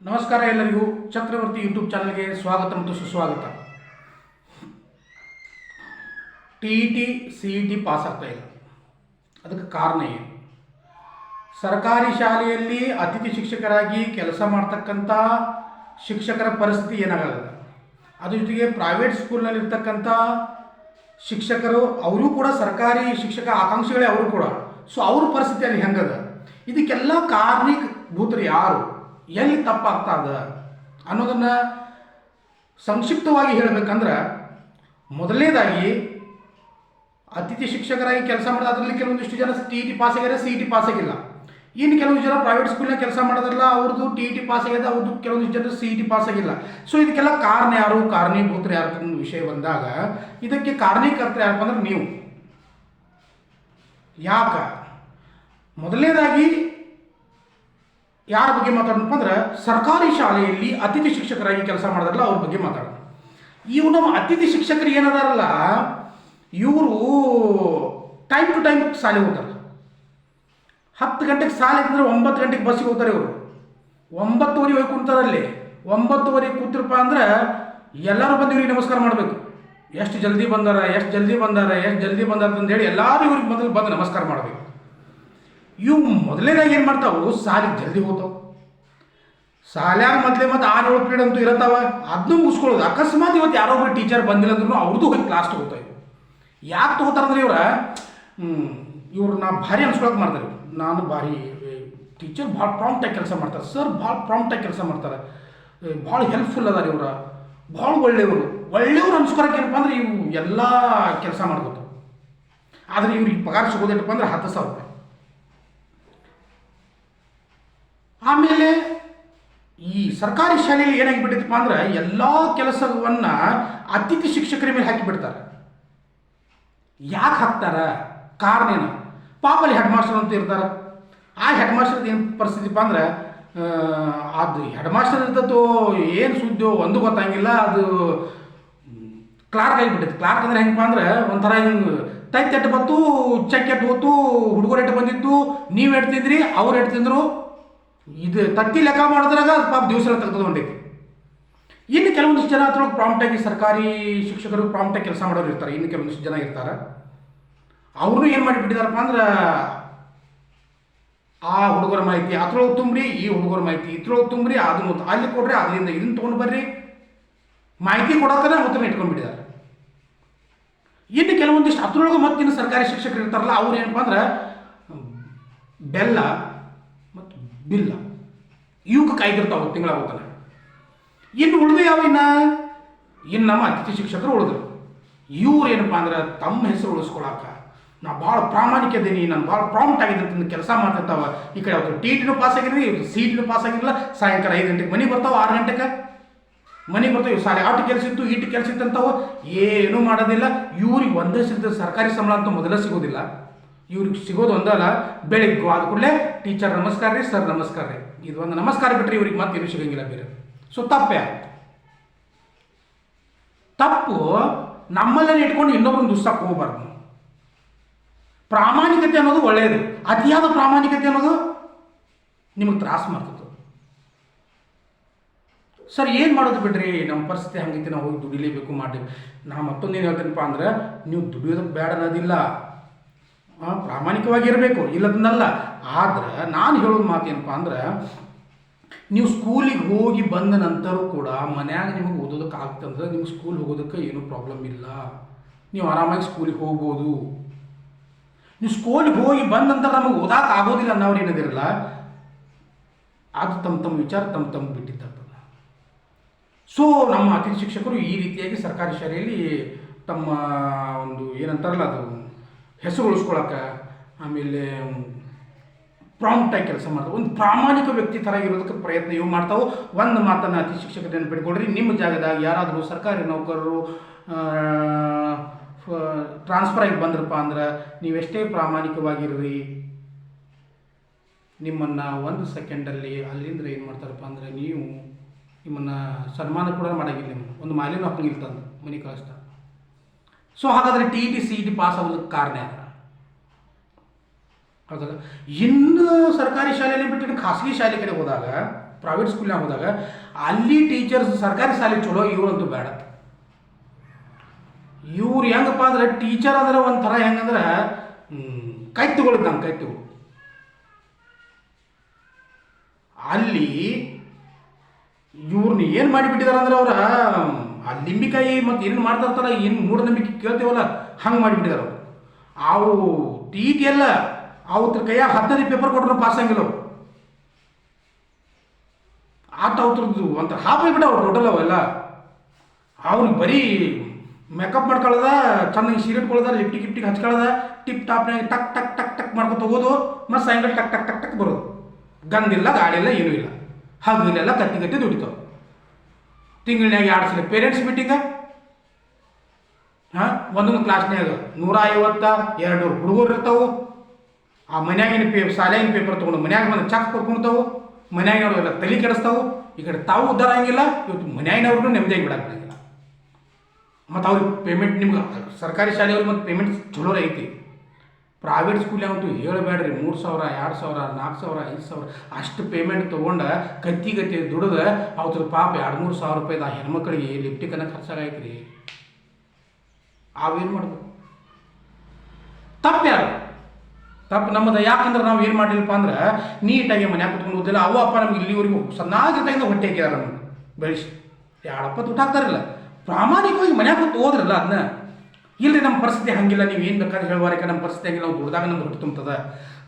ನಮಸ್ಕಾರ ಎಲ್ಲರಿಗೂ ಚಕ್ರವರ್ತಿ ಯೂಟ್ಯೂಬ್ ಚಾನಲ್ಗೆ ಸ್ವಾಗತ ಮತ್ತು ಸುಸ್ವಾಗತ. T C E T pass ಆಗ್ತಾ ಇಲ್ಲ. ಅದಕ್ಕೆ ಕಾರಣ ಏನು? ಸರ್ಕಾರಿ ಶಾಲೆಯಲ್ಲಿ ಅತಿಥಿ ಶಿಕ್ಷಕರಾಗಿ ಕೆಲಸ ಮಾಡ್ತಕ್ಕಂಥ ಶಿಕ್ಷಕರ ಪರಿಸ್ಥಿತಿ ಏನಾಗಲ್ಲ. ಅದ್ರ ಜೊತೆಗೆ ಪ್ರೈವೇಟ್ ಸ್ಕೂಲ್ನಲ್ಲಿರ್ತಕ್ಕಂಥ ಶಿಕ್ಷಕರು ಅವರು ಕೂಡ ಸರ್ಕಾರಿ ಶಿಕ್ಷಕ ಆಕಾಂಕ್ಷಿಗಳೇ ಅವರು ಕೂಡ. ಸೊ ಅವ್ರ ಪರಿಸ್ಥಿತಿ ಅಲ್ಲಿ ಹೆಂಗದ, ಇದಕ್ಕೆಲ್ಲ ಕಾರಣೀಭೂತರು ಯಾರು, ಎಲ್ಲಿ ತಪ್ಪಾಗ್ತದ ಅನ್ನೋದನ್ನು ಸಂಕ್ಷಿಪ್ತವಾಗಿ ಹೇಳಬೇಕಂದ್ರೆ, ಮೊದಲನೇದಾಗಿ ಅತಿಥಿ ಶಿಕ್ಷಕರಾಗಿ ಕೆಲಸ ಮಾಡೋದು ಅದರಲ್ಲಿ ಕೆಲವೊಂದಿಷ್ಟು ಜನ ಟಿ ಇ ಟಿ ಪಾಸ್ ಆಗ್ಯಾರ, ಸಿ ಇ ಟಿ ಪಾಸ್ ಆಗಿಲ್ಲ. ಇನ್ನು ಕೆಲವೊಂದು ಜನ ಪ್ರೈವೇಟ್ ಸ್ಕೂಲ್ನಾಗ ಕೆಲಸ ಮಾಡೋದ್ರಲ್ಲ, ಅವ್ರದ್ದು ಟಿ ಇ ಟಿ ಪಾಸ್ ಆಗಿದೆ, ಅವ್ರದ್ದು ಕೆಲವೊಂದಿಷ್ಟು ಜನ ಸಿ ಇ ಟಿ ಪಾಸ್ ಆಗಿಲ್ಲ. ಸೊ ಇದಕ್ಕೆಲ್ಲ ಕಾರಣ ಯಾರು, ಕಾರಣೀಭೂತರು ಯಾರು ಅನ್ನೋ ವಿಷಯ ಬಂದಾಗ ಇದಕ್ಕೆ ಕಾರಣೀಕರ್ತರು ಯಾರಪ್ಪ ಅಂದ್ರೆ ನೀವು. ಯಾಕ? ಮೊದಲನೇದಾಗಿ ಯಾರ ಬಗ್ಗೆ ಮಾತಾಡೋಣಪ್ಪ ಅಂದ್ರೆ, ಸರ್ಕಾರಿ ಶಾಲೆಯಲ್ಲಿ ಅತಿಥಿ ಶಿಕ್ಷಕರಾಗಿ ಕೆಲಸ ಮಾಡಿದ್ರಲ್ಲ ಅವ್ರ ಬಗ್ಗೆ ಮಾತಾಡೋಣ. ಇವು ನಮ್ಮ ಅತಿಥಿ ಶಿಕ್ಷಕರು ಏನದಾರಲ್ಲ, ಇವರು ಟೈಮ್ ಟು ಟೈಮ್ ಶಾಲೆಗೆ ಹೋಗ್ತಾರೆ. 10 ಗಂಟೆಗೆ ಶಾಲೆ ಇದ್ರೆ 9 ಗಂಟೆಗೆ ಬಸ್ಸಿಗೆ ಹೋಗ್ತಾರೆ. ಇವರು 9:30 ಹೋಗಿ ಕುಂತಾರಲ್ಲಿ. 9:30 ಕೂತಿರಪ್ಪ ಅಂದ್ರೆ ಎಲ್ಲರೂ ಬಂದು ಇವ್ರಿಗೆ ನಮಸ್ಕಾರ ಮಾಡಬೇಕು. ಎಷ್ಟು ಜಲ್ದಿ ಬಂದಾರ, ಎಷ್ಟು ಜಲ್ದಿ ಬಂದಾರ ಅಂತಂದೇಳಿ ಎಲ್ಲರೂ ಇವ್ರಿಗೆ ಮೊದಲು ಬಂದು ನಮಸ್ಕಾರ ಮಾಡಬೇಕು. ಇವು ಮೊದಲನೇದಾಗಿ ಏನು ಮಾಡ್ತಾವೆ, ಶಾಲೆಗೆ ಜಲ್ದಿ ಹೋಗ್ತಾವೆ. ಶಾಲ್ಯಾಗ ಮೊದಲೇ ಮತ್ತು 6-7 ಪೀರಿಯಡ್ ಅಂತೂ ಇರತ್ತಾವ, ಅದನ್ನೂ ಮುಗಿಸ್ಕೊಳ್ಳೋದು. ಅಕಸ್ಮಾತ್ ಇವತ್ತು ಯಾರೋ ಒಬ್ಬರು ಟೀಚರ್ ಬಂದಿಲ್ಲ ಅಂದ್ರೂ ಅವ್ರದ್ದು ಹೋಗಿ ಕ್ಲಾಸ್ ತೊಗೋತಾ ಇದ್ರು. ಯಾಕೆ ತೊಗೋತಾರಂದ್ರೆ ಇವ್ರು ನಾ ಭಾರಿ ಅನ್ಸ್ಕೊಳಕ್ಕೆ ಮಾಡ್ತಾರೆ. ನಾನು ಭಾರಿ ಟೀಚರ್ ಭಾಳ ಪ್ರಾಂಪ್ಟಾಗಿ ಕೆಲಸ ಮಾಡ್ತಾರೆ, ಸರ್ ಭಾಳ ಪ್ರಾಂಪ್ಟಾಗಿ ಕೆಲಸ ಮಾಡ್ತಾರೆ, ಭಾಳ ಹೆಲ್ಪ್ಫುಲ್ ಅದಾರ ಇವ್ರು, ಭಾಳ ಒಳ್ಳೆಯವರು ಅನ್ಸ್ಕೊಳಕ್ಕೆ ಏನಪ್ಪ ಅಂದ್ರೆ ಇವು ಎಲ್ಲ ಕೆಲಸ ಮಾಡ್ಬೋದು. ಆದರೆ ಇವ್ರಿಗೆ ಪಗಾರ ಸಿಗೋದೇನಪ್ಪ ಅಂದ್ರೆ 10,000 ರೂಪಾಯಿ. ಆಮೇಲೆ ಈ ಸರ್ಕಾರಿ ಶಾಲೆಯಲ್ಲಿ ಏನಾಗಿಬಿಟ್ಟಿದಪ್ಪ ಅಂದ್ರೆ ಎಲ್ಲ ಕೆಲಸವನ್ನು ಅತಿಥಿ ಶಿಕ್ಷಕರ ಮೇಲೆ ಹಾಕಿಬಿಡ್ತಾರೆ. ಯಾಕೆ ಹಾಕ್ತಾರ? ಕಾರಣ ಏನು? ಪಾಪಲ್ಲಿ ಹೆಡ್ ಮಾಸ್ಟರ್ ಅಂತ ಇರ್ತಾರೆ. ಆ ಹೆಡ್ ಮಾಸ್ಟರ್ದು ಏನು ಪರಿಸ್ಥಿತಿಪ್ಪ ಅಂದ್ರೆ, ಅದು ಹೆಡ್ ಮಾಸ್ಟರ್ ಇರ್ತದೋ ಏನು ಸುದ್ದಿಯೋ ಒಂದು ಗೊತ್ತಾಗಿಲ್ಲ, ಅದು ಕ್ಲಾರ್ಕ್ ಆಗಿಬಿಟ್ಟೈತೆ. ಕ್ಲಾರ್ಕ್ ಅಂದ್ರೆ ಹೆಂಗಪ್ಪ ಅಂದ್ರೆ ಒಂಥರ ಹಿಂಗೆ ತೈತೆಟ್ಟು ಬತ್ತು, ಚೆಕ್ ಎಟ್ಟು ಹೋತು, ಹುಡುಗರು ಎಟ್ಟು ಬಂದಿದ್ದು, ನೀವು ಎಡ್ತಿದ್ರಿ ಅವ್ರು ಎಡ್ತಿದ್ರು, ಇದು ತತ್ತಿ ಲೆಕ್ಕ ಮಾಡಿದ್ರಾಗ ಪಾಪ ದಿವಸ ಎಲ್ಲ ತೆಗೆದು ಹೊಂಟೈತಿ. ಇನ್ನು ಕೆಲವೊಂದಿಷ್ಟು ಜನ ಅದ್ರೊಳಗೆ ಪ್ರಾಂಪ್ಟಾಗಿ ಸರ್ಕಾರಿ ಶಿಕ್ಷಕರು ಪ್ರಾಂಪ್ಟಾಗಿ ಕೆಲಸ ಮಾಡೋರು ಇರ್ತಾರೆ. ಇನ್ನು ಕೆಲವೊಂದಿಷ್ಟು ಜನ ಇರ್ತಾರೆ, ಅವ್ರನ್ನೂ ಏನು ಮಾಡಿಬಿಟ್ಟಿದಾರಪ್ಪ ಅಂದ್ರೆ, ಆ ಹುಡುಗರ ಮಾಹಿತಿ ಅದ್ರೊಳಗೆ ತುಂಬ್ರಿ, ಈ ಹುಡುಗರ ಮಾಹಿತಿ ಇದ್ರೊಳಗೆ ತುಂಬ್ರಿ, ಅದನ್ನು ಅಲ್ಲಿ ಕೊಡ್ರಿ, ಅದರಿಂದ ಇದನ್ನು ತೊಗೊಂಡು ಬರ್ರಿ, ಮಾಹಿತಿ ಕೊಡೋತನ ಉತ್ತರ ಇಟ್ಕೊಂಡ್ಬಿಟ್ಟಿದ್ದಾರೆ. ಇನ್ನು ಕೆಲವೊಂದಿಷ್ಟು ಅದ್ರೊಳಗೆ ಮತ್ತಿನ್ನು ಸರ್ಕಾರಿ ಶಿಕ್ಷಕರು ಇರ್ತಾರಲ್ಲ, ಅವ್ರು ಏನಪ್ಪ ಅಂದ್ರೆ ಬೆಲ್ಲ ಮತ್ತು ಬಿಲ್ಲ ಇವಕ್ಕೆ ಕಾಯ್ದಿರ್ತಾವೆ ತಿಂಗಳಾಗುತ್ತಾನೆ. ಇನ್ನು ಉಳಿದು ಯಾವ ಇನ್ನು ನಮ್ಮ ಅತಿಥಿ ಶಿಕ್ಷಕರು ಉಳಿದ್ರು. ಇವ್ರು ಏನಪ್ಪ ಅಂದ್ರೆ ತಮ್ಮ ಹೆಸರು ಉಳಿಸ್ಕೊಳಕ ನಾ ಭಾಳ ಪ್ರಾಮಾಣಿಕ ಇದ್ದೀನಿ, ನಾನು ಭಾಳ ಪ್ರಾಂಪ್ಟ್ ಆಗಿದ್ದೀನಿ ಕೆಲಸ ಮಾಡ್ತಿರ್ತಾವೆ. ಈ ಕಡೆ ಅವ್ರು ಟಿ ಟಿನೂ ಪಾಸ್ ಆಗಿರಲಿ, ಸಿ ಇ ಟಿನೂ ಪಾಸ್ ಆಗಿರಲಿಲ್ಲ. ಸಾಯಂಕಾಲ 5 ಗಂಟೆಗೆ ಮನೆಗೆ ಬರ್ತಾವೆ, 6 ಗಂಟೆಗೆ ಮನೆಗೆ ಬರ್ತಾವೆ. ಇವು ಶಾಲೆ ಆಟ ಕೆಲಸ ಇತ್ತು, ಈಟು ಕೆಲಸ ಇತ್ತು ಅಂತಾವೆ, ಏನೂ ಮಾಡೋದಿಲ್ಲ. ಇವ್ರಿಗೆ ಒಂದೇ ಸಿಗ್ತದೆ ಸರ್ಕಾರಿ ಸಂಬಳ ಅಂತ ಮೊದಲೇ ಸಿಗೋದಿಲ್ಲ. ಇವ್ರಿಗೆ ಸಿಗೋದು ಒಂದಲ್ಲ, ಬೆಳಿಗ್ಗೆ ಆದ ಕೂಡಲೇ ಟೀಚರ್ ನಮಸ್ಕಾರ ರೀ, ಸರ್ ನಮಸ್ಕಾರ ರೀ, ಇದು ಒಂದು ನಮಸ್ಕಾರ ಬಿಟ್ಟರೆ ಇವ್ರಿಗೆ ಮತ್ತೆ ಏನು ಸಿಗಂಗಿಲ್ಲ ಬೇರೆ. ಸೊ ತಪ್ಪು ನಮ್ಮಲ್ಲೇ ಇಟ್ಕೊಂಡು ಇನ್ನೊಬ್ಬರನ್ನ ದುಸ್ತಕ್ಕೆ ಹೋಗ್ಬಾರ್ದು. ಪ್ರಾಮಾಣಿಕತೆ ಅನ್ನೋದು ಒಳ್ಳೆಯದು, ಅತಿಯಾದ ಪ್ರಾಮಾಣಿಕತೆ ಅನ್ನೋದು ನಿಮಗೆ ತ್ರಾಸ ಮಾಡ್ತದೆ. ಸರ್ ಏನು ಮಾಡೋದು ಬಿಡ್ರಿ, ನಮ್ಮ ಪರಿಸ್ಥಿತಿ ಹಂಗೈತಿ, ನಾವು ಹೋಗಿ ದುಡಿಲೇಬೇಕು ಮಾಡಬೇಕು. ನಾ ಮತ್ತೊಂದೇನು ಹೇಳ್ತೀನಪ್ಪ ಅಂದ್ರೆ, ನೀವು ದುಡಿಯೋದಕ್ಕೆ ಬೇಡ ಅನ್ನೋದಿಲ್ಲ, ಪ್ರಾಮಾಣಿಕವಾಗಿರಬೇಕು, ಇಲ್ಲದನ್ನಲ್ಲ. ಆದ್ರೆ ನಾನು ಹೇಳೋದು ಮಾತೇನಪ್ಪ ಅಂದ್ರೆ, ನೀವು ಸ್ಕೂಲಿಗೆ ಹೋಗಿ ಬಂದ ನಂತರ ಕೂಡ ಮನ್ಯಾಗ ನಿಮಗೆ ಓದೋದಕ್ಕೆ ಆಗ್ತಂದ್ರೆ ನಿಮ್ಗೆ ಸ್ಕೂಲ್ ಹೋಗೋದಕ್ಕೆ ಏನೂ ಪ್ರಾಬ್ಲಮ್ ಇಲ್ಲ, ನೀವು ಆರಾಮಾಗಿ ಸ್ಕೂಲಿಗೆ ಹೋಗ್ಬೋದು. ನೀವು ಸ್ಕೂಲಿಗೆ ಹೋಗಿ ಬಂದ ನಂತರ ನಮಗೆ ಓದಕ್ಕೆ ಆಗೋದಿಲ್ಲ ಅನ್ನೋರು ಏನದಿರಲ್ಲ, ಅದು ತಮ್ಮ ವಿಚಾರ ತಮ್ಮ ಬಿಟ್ಟಿರ್ತದೆ. ಸೊ ನಮ್ಮ ಅತಿಥಿ ಶಿಕ್ಷಕರು ಈ ರೀತಿಯಾಗಿ ಸರ್ಕಾರಿ ಶಾಲೆಯಲ್ಲಿ ತಮ್ಮ ಒಂದು ಏನಂತಾರಲ್ಲ ಅದು ಹೆಸರು ಉಳಿಸ್ಕೊಳಕ್ಕೆ, ಆಮೇಲೆ ಪ್ರಾಂಪ್ಟಾಗಿ ಕೆಲಸ ಮಾಡ್ತಾವೆ, ಒಂದು ಪ್ರಾಮಾಣಿಕ ವ್ಯಕ್ತಿ ಥರ ಇರೋದಕ್ಕೆ ಪ್ರಯತ್ನ ಇವು ಮಾಡ್ತಾವೆ. ಒಂದು ಮಾತನ್ನು ಅತಿಥಿ ಶಿಕ್ಷಕರು ನೆನ್ಪಿಟ್ಕೊಳ್ರಿ, ನಿಮ್ಮ ಜಾಗದಾಗ ಯಾರಾದರೂ ಸರ್ಕಾರಿ ನೌಕರರು ಟ್ರಾನ್ಸ್ಫರ್ ಆಗಿ ಬಂದ್ರಪ್ಪ ಅಂದ್ರೆ ನೀವೆಷ್ಟೇ ಪ್ರಾಮಾಣಿಕವಾಗಿರ್ರಿ, ನಿಮ್ಮನ್ನು 1 ಸೆಕೆಂಡಲ್ಲಿ ಅಲ್ಲಿಂದ ಏನು ಮಾಡ್ತಾರಪ್ಪ ಅಂದರೆ ನಿಮ್ಮನ್ನು ಸನ್ಮಾನ ಕೂಡ ಮಾಡೋಂಗಿಲ್ಲ, ನಿಮ್ಮನ್ನು ಒಂದು ಮಾಲಿನ್ಯ ಹಾಕಂಗಿಲ್ಲ ತಂದು ಮನೆ ಕಳಿಸ್ತಾರೆ. ಸೊ ಹಾಗಾದರೆ T E T C E T pass ಆಗೋದಕ್ಕೆ ಕಾರಣ ಯಾರು? ಹೌದಲ್ಲ. ಇನ್ನು ಸರ್ಕಾರಿ ಶಾಲೆಯಲ್ಲಿ ಬಿಟ್ಟು ಖಾಸಗಿ ಶಾಲೆ ಕಡೆ ಹೋದಾಗ, ಪ್ರೈವೇಟ್ ಸ್ಕೂಲ್ನಾಗ ಹೋದಾಗ ಅಲ್ಲಿ ಟೀಚರ್ಸ್ ಸರ್ಕಾರಿ ಶಾಲೆ ಚಲೋ, ಇವ್ರಂತೂ ಬೇಡ. ಇವ್ರು ಹೆಂಗಪ್ಪ ಅಂದ್ರೆ ಟೀಚರ್ ಅಂದ್ರೆ ಒಂಥರ ಹೆಂಗಂದ್ರೆ ಕೈ ತಗೊಳ್ಳೋದು, ನಮ್ಮ ಕೈ ತಗೊಳ್ಳೋದು. ಅಲ್ಲಿ ಇವ್ರನ್ನ ಏನು ಮಾಡಿಬಿಟ್ಟಿದಾರೆ ಅಂದ್ರೆ ಅವ್ರ ಆ ಲಿಂಬಿಕಾಯಿ ಮತ್ತು ಏನು ಮಾಡ್ತಾರಲ್ಲ, ಏನು ಮೂಢನಂಬಿಕೆ ಕೇಳ್ತೇವಲ್ಲ, ಹಂಗೆ ಮಾಡಿಬಿಟ್ಟಿದಾರೆ ಅವರು. ಅವು ಟಿ ಎಲ್ಲ ಅವ್ರ ಕೈಯಾಗ 15 ಪೇಪರ್ ಕೊಟ್ಟರು ಪಾಸ್ ಆಗಿಲ್ಲ ಅವು. ಆಟ ಅವ್ರದ್ದು ಒಂಥರ ಹಾಕಿ ಅವ್ರು ಟೋಟಲ್ ಅವೆಲ್ಲ. ಅವ್ರಿಗೆ ಬರೀ ಮೇಕಪ್ ಮಾಡ್ಕೊಳ್ಳೋದ, ಚೆನ್ನಾಗಿ ಸೀರೆ ಇಟ್ಕೊಳ್ಳೋದ, ಲಿಪ್ಟಿಗೆ ಹಚ್ಕೊಳ್ಳೋದ, ಟಿಪ್ ಟಾಪ್ನಾಗ ಟಕ್ ಟಕ್ ಟಕ್ ಟಕ್ ಮಾಡ್ಕೊತ ಹೋಗೋದು, ಮತ್ತು ಸಾಯಂಕಾಲ ಟಕ್ ಟಕ್ ಟಕ್ ಟಕ್ ಬರೋದು. ಗಂದಿಲ್ಲ, ಗಾಡಿ ಇಲ್ಲ, ಏನೂ ಇಲ್ಲ. ಹಗಲೆಲ್ಲ ಕತ್ತಿ ದುಡಿತಾವೆ. ತಿಂಗಳಿನಾಗ 2 ಸಲ ಪೇರೆಂಟ್ಸ್ ಮೀಟಿಂಗ, ಒಂದೊಂದು ಕ್ಲಾಸ್ನಾಗ 150 200 ಹುಡುಗರು ಇರ್ತಾವೆ. ಆ ಮನ್ಯಾಗಿನ ಶಾಲೆಗಿನ ಪೇಪರ್ ತೊಗೊಂಡು ಮನ್ಯಾಗ ಬಂದು ಚೆಕ್ ಕೊಡ್ಕೊಳ್ತಾವೆ. ಮನ್ಯಾಗಿನವ್ರು ಎಲ್ಲ ತಲೆ ಕೆಡಿಸ್ತಾವೆ. ಈ ಕಡೆ ತಾವು ಉದ್ಧಾರ ಆಗಿಲ್ಲ, ಇವತ್ತು ಮನ್ಯಾಗಿನವ್ರಿಗೂ ನೆಮ್ಮದಿಯಾಗಿ ಬಿಡಾಕಿಲ್ಲ. ಮತ್ತು ಅವ್ರಿಗೆ ಪೇಮೆಂಟ್, ನಿಮ್ಗೆ ಸರ್ಕಾರಿ ಶಾಲೆಯವ್ರಿಗೆ ಮತ್ತು ಪೇಮೆಂಟ್ ಚಲೋ ಐತಿ. ಪ್ರೈವೇಟ್ ಸ್ಕೂಲ್ನಾಗಂತೂ ಹೇಳಬೇಡ್ರಿ, 3000 2000 4000 5000 ಅಷ್ಟು ಪೇಮೆಂಟ್ ತೊಗೊಂಡು ಗತಿ ದುಡಿದು ಅವ್ರ ಪಾಪ 2-3 ಸಾವಿರ ರೂಪಾಯಿದ ಆ ಹೆಣ್ಮಕ್ಳಿಗೆ ಲಿಪ್ಟಿಕನ್ನ ಖರ್ಚಾಗೈತೆ ರೀ. ಅವೇನು ಮಾಡ್ಬೇಕು? ತಪ್ಪು ಯಾರು? ತಪ್ಪು ನಮ್ಮದು. ಯಾಕಂದ್ರೆ ನಾವು ಏನು ಮಾಡಿಲ್ಲಪ್ಪ ಅಂದ್ರೆ ನೀಟಾಗಿ ಮನ್ಯಾಗ ಕುತ್ಕೊಂಡು ಓದಿಲ್ಲ. ಅವ್ವ ಅಪ್ಪ ನಮ್ಗೆ ಇಲ್ಲಿವರೆಗೂ ಸಣ್ಣಾಗಿರ್ತಾಗಿಂದ ಹೊಟ್ಟೆ ಹಾಕಿದಾರೆ, ನಮ್ಗೆ ಬೆಳೆಸಿ 2 ಅಪ್ಪತ್ತು ಊಟ ಹಾಕ್ತಾರಿಲ್ಲ. ಪ್ರಾಮಾಣಿಕವಾಗಿ ಮನ್ಯಾಗ ಕೂತು ಓದ್ರಲ್ಲ ಅದನ್ನ. ಇಲ್ಲರಿ ನಮ್ಮ ಪರಿಸ್ಥಿತಿ ಹಂಗಿಲ್ಲ, ನೀವು ಏನು ಬೇಕಾದ್ರೆ ಹೇಳುವಾರಕ್ಕೆ ನಮ್ಮ ಪರಿಸ್ಥಿತಿ ಹಂಗಿಲ್ಲ, ನಾವು ದುಡ್ದಾಗ ನಮ್ಗೆ ಹೊಟ್ಟೆ ತುಂಬ್ತದೆ.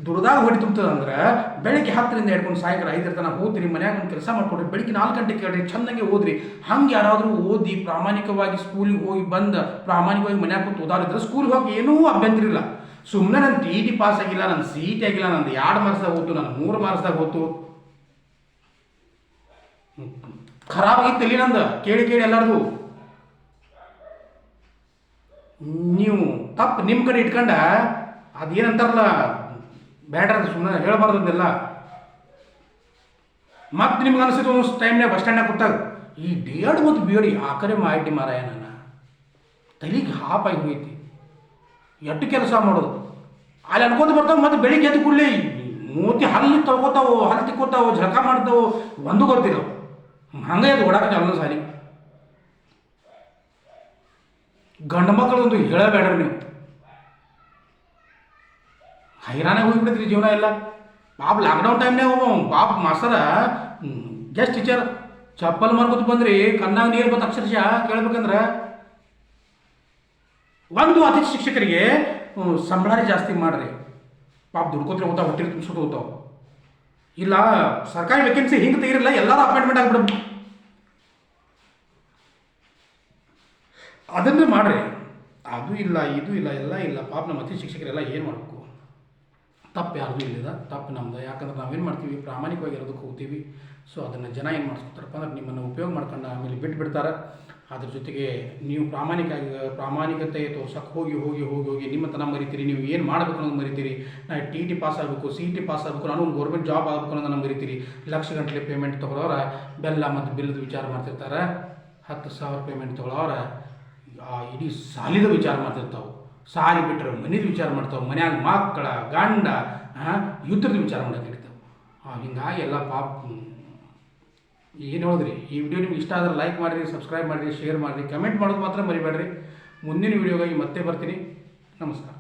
ದುಡ್ದಾಗ ಹೊಟ್ಟೆ ತುಂಬ್ತದೆ ಅಂದ್ರೆ ಬೆಳಗ್ಗೆ 10ರಿಂದ ಹಿಡ್ಕೊಂಡು ಸಾಯಂಕಾಲ 5 ತನಕ ಓದ್ರಿ, ಮನ್ಯಾಗ ಒಂದು ಕೆಲಸ ಮಾಡ್ಕೊಡ್ರಿ, ಬೆಳಿಗ್ಗೆ 4 ಗಂಟೆಗೆ ಕೇಳ್ರಿ, ಚೆನ್ನಾಗಿ ಓದ್ರಿ. ಹಂಗೆ ಯಾರಾದರೂ ಓದಿ ಪ್ರಾಮಾಣಿಕವಾಗಿ ಸ್ಕೂಲಿಗೆ ಹೋಗಿ ಬಂದು ಪ್ರಾಮಾಣಿಕವಾಗಿ ಮನ್ಯಾಗ ಕೂತು ಓದಾರಿದ್ರೆ ಸ್ಕೂಲ್ಗೆ ಹೋಗಿ ಏನೂ ಅಭ್ಯಂತರ ಇಲ್ಲ. ಸುಮ್ಮನೆ ನನ್ನ ಟಿ ಪಾಸ್ ಆಗಿಲ್ಲ, ನನ್ನ CET ಆಗಿಲ್ಲ, ನಂದು 2 ಮಾರ್ಕ್ಸ್ದಾಗ ಹೋಯ್ತು, ನಾನು 3 ಮಾರ್ಕ್ಸ್ದಾಗ ಹೋಯ್ತು, ಖರಾಬ್ ಆಗಿತ್ತು ಇಲ್ಲಿ ನಂದು ಕೇಳಿ ಎಲ್ಲರದು. ನೀವು ತಪ್ಪು ನಿಮ್ಮ ಕಡೆ ಇಟ್ಕೊಂಡ ಅದೇನಂತಾರಲ್ಲ, ಬ್ಯಾಡ್ರ ಸುಮ್ಮನೆ ಹೇಳಬಾರ್ದು ಅದನ್ನೆಲ್ಲ. ಮತ್ತೆ ನಿಮ್ಗೆ ಅನಿಸಿದ್ದು ಒಂದು ಟೈಮ್ನಾಗ ಬಸ್ ಸ್ಟ್ಯಾಂಡ್ನಾಗ ಕೂತಾಗ ಈ D.Ed ಮತ್ತು B.Ed ಯಾಕರೆ ಮಾಡಿ ಮಾರಾಯ, ನನ್ನ ತಲೆಗೆ ಹಾಪಾಗಿ ಹೋಗೈತಿ. ಎಷ್ಟು ಕೆಲಸ ಮಾಡೋದು ಅಲ್ಲಿ ಅನ್ಕೋತ ಬರ್ತಾವೆ. ಮತ್ತು ಬೆಳಿಗ್ಗೆ ಎದ್ದು ಕೂಡಲೇ ಮೂತಿ ಹಲ್ಲಿ ತಗೋತಾವು, ಹಲ್ಲು ತಿಕ್ಕೋತಾವು, ಜಳಕ ಮಾಡ್ತಾವು, ಒಂದು ಗೊತ್ತಿಲ್ಲ. ಹಂಗೆ ಅದು ಓಡಾಕ ಅಲ್ಲ ಸಾರಿ. ಗಂಡು ಮಕ್ಕಳೊಂದು ಹೇಳಬೇಡ್ರಿ ನೀವು. ಹೈರಾಣ ಹೋಗಿಬಿಡ್ತೀರಿ ಜೀವನ ಎಲ್ಲ. ಪಾಪ ಲಾಕ್ಡೌನ್ ಟೈಮ್ನಾಗ ಪಾಪ ಮಾಸ್ತರ ಗೆಸ್ಟ್ ಟೀಚರ್ ಚಪ್ಪಲ್ ಮಾರ್ಕೊತ ಬಂದ್ರಿ, ಕಣ್ಣಾಗ ನೀರು ಬಂತು ಅಕ್ಷರಶಃ. ಕೇಳ್ಬೇಕಂದ್ರೆ ಒಂದು ಅತಿಥಿ ಶಿಕ್ಷಕರಿಗೆ ಸಂಬಳ ಜಾಸ್ತಿ ಮಾಡ್ರಿ. ಪಾಪ ದುಡ್ಕೋತ್ರಿ ಹೋಗ್ತಾವೆ, ಹೊಟ್ಟೆ ತುಂಬಿಸೋದು ಹೋಗ್ತಾವೆ. ಇಲ್ಲ ಸರ್ಕಾರಿ ವೇಕೆನ್ಸಿ ಹಿಂಗೆ ತೆಗಿರಲ್ಲ, ಎಲ್ಲರೂ ಅಪಾಯಿಂಟ್ಮೆಂಟ್ ಆಗಿಬಿಡ್ಬೇಕು. ಅದನ್ನೇ ಮಾಡ್ರಿ. ಅದು ಇಲ್ಲ, ಇದು ಇಲ್ಲ, ಎಲ್ಲ ಇಲ್ಲ. ಪಾಪ ನಮ್ಮ ಅತಿಥಿ ಶಿಕ್ಷಕರೆಲ್ಲ ಏನು ಮಾಡಬೇಕು? ತಪ್ಪು ಯಾರ್ದು ಇಲ್ಲಿದೆ, ತಪ್ಪು ನಮ್ದು. ಯಾಕಂದ್ರೆ ನಾವೇನು ಮಾಡ್ತೀವಿ, ಪ್ರಾಮಾಣಿಕವಾಗಿ ಇರೋದಕ್ಕೆ ಹೋಗ್ತೀವಿ. ಸೊ ಅದನ್ನು ಜನ ಏನು ಮಾಡಿಸ್ಕೊತಾರಪ್ಪ ಅಂದ್ರೆ ನಿಮ್ಮನ್ನು ಉಪಯೋಗ ಮಾಡ್ಕೊಂಡು ಆಮೇಲೆ ಬಿಟ್ಬಿಡ್ತಾರೆ. ಅದ್ರ ಜೊತೆಗೆ ನೀವು ಪ್ರಾಮಾಣಿಕತೆ ತೋರ್ಸಕ್ಕೆ ಹೋಗಿ ನಿಮ್ಮ ತನ ಮರಿತೀರಿ. ನೀವು ಏನು ಮಾಡಬೇಕು ಅನ್ನೋದು ಮರಿತೀರಿ. ನಾನು TT ಪಾಸ್ ಆಗಬೇಕು, CET ಪಾಸ್ ಆಗಬೇಕು, ನಾನು ಒಂದು ಗೌರ್ಮೆಂಟ್ ಜಾಬ್ ಆಗಬೇಕು ಅನ್ನೋದನ್ನು ಮರಿತೀರಿ. ಲಕ್ಷ ಗಂಟಲೆ ಪೇಮೆಂಟ್ ತೊಗೊಳೋರ ಬೆಲ್ಲ ಮತ್ತು ಬಿಲ್ಲದ ವಿಚಾರ ಮಾಡ್ತಿರ್ತಾರೆ. 10,000 ಪೇಮೆಂಟ್ ತೊಗೊಳೋರ ಇಡೀ ಸಾಲಿದ ವಿಚಾರ ಮಾಡ್ತಿರ್ತಾವೆ. ಸಾಲಿ ಬಿಟ್ಟರೆ ಮನೇದು ವಿಚಾರ ಮಾಡ್ತಾವೆ, ಮನ್ಯಾಗ ಮಕ್ಕಳ ಗಂಡ ಯುದ್ಧದ ವಿಚಾರ ಮಾಡೋಕೆ ಇರ್ತಾವೆ. ಹಿಂಗಾಗಿ ಎಲ್ಲ ಪಾಪ ಏನು ಹೇಳಿದ್ರಿ. ಈ ವಿಡಿಯೋ ನಿಮ್ಗೆ ಇಷ್ಟ ಆದರೆ ಲೈಕ್ ಮಾಡಿರಿ, ಸಬ್ಸ್ಕ್ರೈಬ್ ಮಾಡಿರಿ, ಶೇರ್ ಮಾಡಿರಿ, ಕಮೆಂಟ್ ಮಾಡೋದು ಮಾತ್ರ ಮರಿಬೇಡ್ರಿ. ಮುಂದಿನ ವಿಡಿಯೋಗಾಗಿ ಮತ್ತೆ ಬರ್ತೀನಿ. ನಮಸ್ಕಾರ.